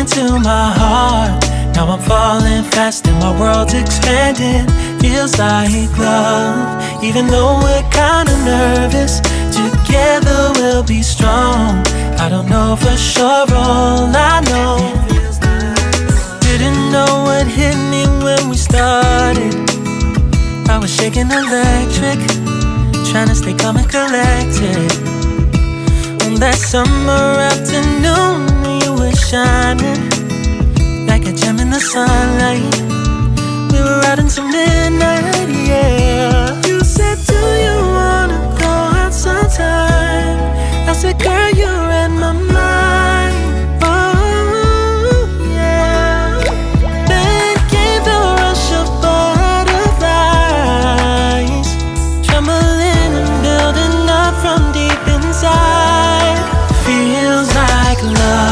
into my heart. Now I'm falling fast and my world's expanding. Feels like love, even though we're kinda nervous. Together we'll be strong. I don't know for sure, all I know. Didn't know what hit me when we started. I was shaking electric, trying to stay calm and collected. On that summer afternoon, you were shining like a gem in the sunlight. We were out until midnight.